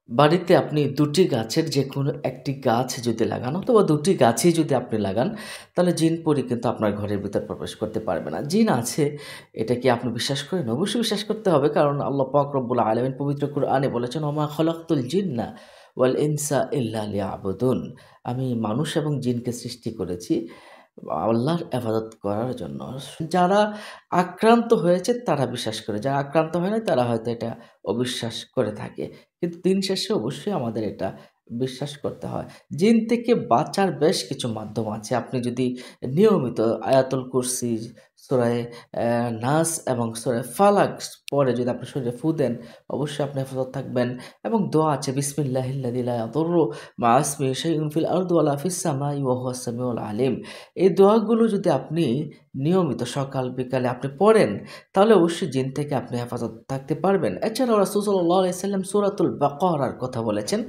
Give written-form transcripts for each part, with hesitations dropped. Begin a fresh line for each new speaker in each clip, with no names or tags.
বাড়িতে আপনি ২ টি গাছের যেকোনো একটি গাছ যদি লাগান অথবা ২ টি গাছই যদি আপনি লাগান, তাহলে জিন-পরি কিন্তু আপনার ঘরের ভিতর প্রবেশ করতে পারবে না। জিন আছে, এটা কি আপনি বিশ্বাস করেন? অবশ্যই বিশ্বাস করতে হবে। কারণ আল্লাহ পাক রব্বুল আলামিন পবিত্র কুরআনে বলেছেন, "ওমা খালাকতুল জিন্না ওয়াল ইনসা ইল্লা লিয়াবুদুন।" আমি মানুষ এবং জিনকে সৃষ্টি করেছি আল্লাহর ইবাদত করার জন্য। যারা আক্রান্ত হয়েছে তারা বিশ্বাস করে। যারা আক্রান্ত হয় নাই তারা হয়তো এটা অবিশ্বাস করে থাকে। কিন্তু দিন শেষে অবশ্যই আমাদের এটা বিশ্বাস করতে হয়। জিন থেকে বাঁচার বেশ কিছু মাধ্যম আছে। আপনি যদি নিয়মিত আয়াতুল কুরসি, সূরায়ে নাস এবং সূরায়ে ফালাক পড়ে যদি আপনার শরীরে ফু দেন, অবশ্যই আপনি হেফাজত থাকবেন এবং দোয়া আছে বিসমিল্লাহিল্লাযী লা ইয়াদুররু মা'a ইসমিহি শাইউন ফিল আরদি ওয়ালা ফিস সামাই ওয়া হুয়াস সামিউল আলিম। এই দোয়াগুলো যদি আপনি নিয়মিত সকাল বিকালে আপনি পড়েন, তাহলে অবশ্যই জিন থেকে আপনি হেফাজত থাকতে পারবেন। এছাড়াও রাসূল সাল্লাল্লাহু আলাইহি সাল্লাম সূরাতুল বাকারার কথা বলেছেন,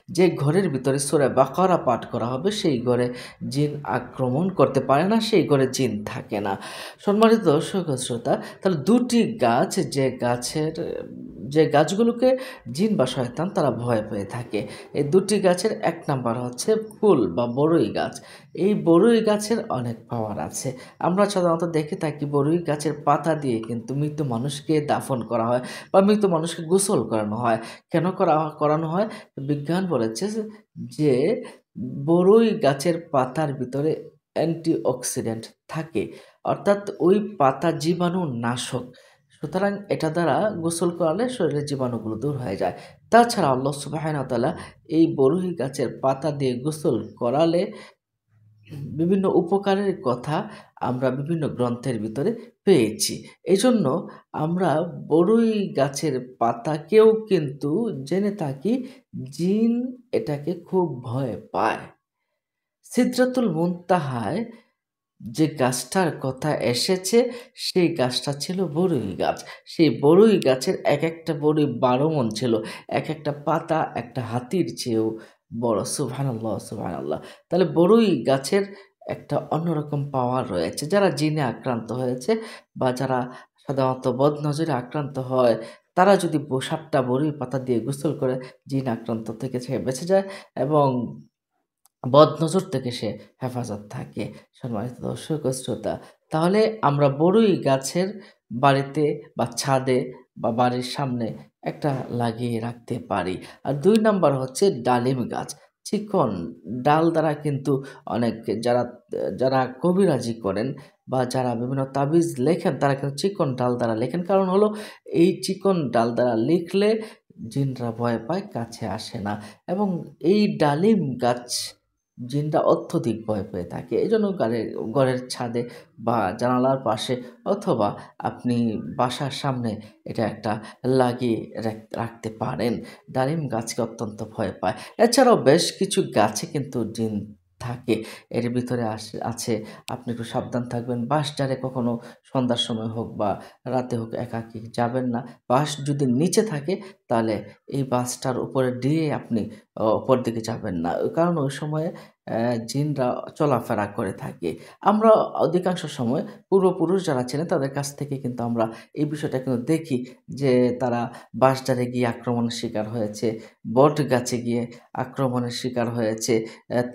যে ঘরের ভিতরে সূরা বাকারা পাঠ করা হবে সেই ঘরে জিন আক্রমণ করতে পারে না, সেই ঘরে জিন থাকে না। সম্মানিত দর্শক ও শ্রোতা, তাহলে ২ টি গাছ যে গাছগুলোকে জিন বা শয়তান তারা ভয় পেয়ে থাকে। এই ২ টি গাছের ১ নাম্বার হচ্ছে ফুল বা বড়ই গাছ। এই বড়ই গাছের অনেক পাওয়ার আছে। আমরা সাধারণত দেখে থাকি বড়ই গাছের পাতা দিয়ে কিন্তু মৃত মানুষকে দাফন করা হয় বা মৃত মানুষকে গোসল করানো হয়। কেন করানো হয়? বিজ্ঞান বলেছে যে বড়ই গাছের পাতার ভিতরে অ্যান্টিঅক্সিডেন্ট থাকে। অর্থাৎ ওই পাতা জীবাণু নাশক। সুতরাং এটা দ্বারা গোসল করালে শরীরের জীবাণুগুলো দূর হয়ে যায়। তাছাড়া আল্লাহ সুবহানাহু ওয়া তাআলা এই বরই গাছের পাতা দিয়ে গোসল করালে বিভিন্ন উপকারের কথা আমরা বিভিন্ন গ্রন্থের ভিতরে পেয়েছি। এজন্য আমরা বড়ই গাছের পাতাকেও কিন্তু জেনে থাকি জিন এটাকে খুব ভয় পায়। সিদরাতুল মুনতাহায় যে গাছটার কথা এসেছে, সেই গাছটা ছিল বড়ই গাছ। সেই বড়ই গাছের একেকটা বড়ই ১২ মণ ছিল। একেকটা পাতা একটা হাতির চেয়েও বড়। সুবহানাল্লাহ, সুবহানাল্লাহ। তাহলে বড়ই গাছের একটা অন্যরকম পাওয়ার রয়েছে। যারা জিনে আক্রান্ত হয়েছে বা যারা সাধারণত বদনজরে আক্রান্ত হয়, তারা যদি ৭ টা বড়ই পাতা দিয়ে গোসল করে জিন আক্রান্ত থেকে সে বেঁচে যায় এবং বদনজর থেকে সে হেফাজত থাকে। সম্মানিত দর্শক ও শ্রোতা, তাহলে আমরা বড়ই গাছের বাড়িতে বা ছাদে বা বাড়ির সামনে একটা লাগিয়ে রাখতে পারি। আর ২ নাম্বার হচ্ছে ডালিম গাছ। চিকন ডাল দ্বারা কিন্তু অনেক যারা যারা কবিরাজি করেন বা যারা বিভিন্ন তাবিজ লেখেন তারা কিন্তু চিকন ডাল দ্বারা লেখেন। কারণ হলো এই চিকন ডাল দ্বারা লিখলে জিনরা ভয় পায়, কাছে আসে না এবং এই ডালিম গাছ জিনরা অত্যধিক ভয় পেয়ে থাকে। এজন্য ঘরের ছাদে বা জানালার পাশে অথবা আপনি বাসার সামনে এটা একটা লাগিয়ে রাখতে পারেন। ডালিম গাছকে অত্যন্ত ভয় পায়। এছাড়াও বেশ কিছু গাছে কিন্তু জিন থাকে। এর ভিতরে আছে আপনি একটু সাবধান থাকবেন। বাঁশঝাড়ে কখনো সন্ধ্যার সময় হোক বা রাতে হোক একাকী যাবেন না। বাঁশ যদি নিচে থাকে তাহলে এই বাঁশটার উপরে দিয়ে আপনি উপর দিকে যাবেন না। কারণ ওই সময়ে জিনরা চলাফেরা করে থাকে। আমরা অধিকাংশ সময় পূর্বপুরুষ যারা ছিলেন তাদের কাছ থেকে কিন্তু আমরা এই বিষয়টা কিন্তু দেখি যে তারা বাঁশঝাড়ে গিয়ে আক্রমণের শিকার হয়েছে, বট গাছে গিয়ে আক্রমণের শিকার হয়েছে,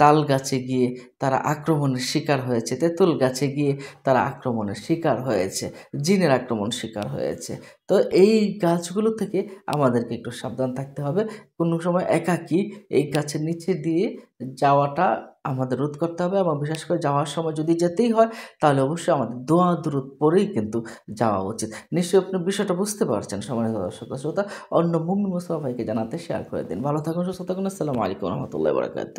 তাল গাছে গিয়ে তারা আক্রমণের শিকার হয়েছে, তেঁতুল গাছে গিয়ে তারা আক্রমণের শিকার হয়েছে, জিনের আক্রমণ শিকার হয়েছে। তো এই গাছগুলো থেকে আমাদেরকে একটু সাবধান থাকতে হবে। কোনো সময় একাকী এই গাছের নিচে দিয়ে যাওয়াটা আমাদের রোধ করতে হবে এবং বিশেষ করে যাওয়ার সময় যদি যেতেই হয় তাহলে অবশ্যই আমাদের দোয়া দুরূদ পড়েই কিন্তু যাওয়া উচিত। নিশ্চয়ই আপনি বিষয়টা বুঝতে পারছেন সম্মানিত দর্শক ও শ্রোতা। অন্য মুমিন মুসলিম ভাইকে জানাতে শেয়ার করে দিন। ভালো থাকুন, সুস্থ থাকুন। আসসালামু আলাইকুম ওয়া রাহমাতুল্লাহি ওয়া বারাকাতুহু।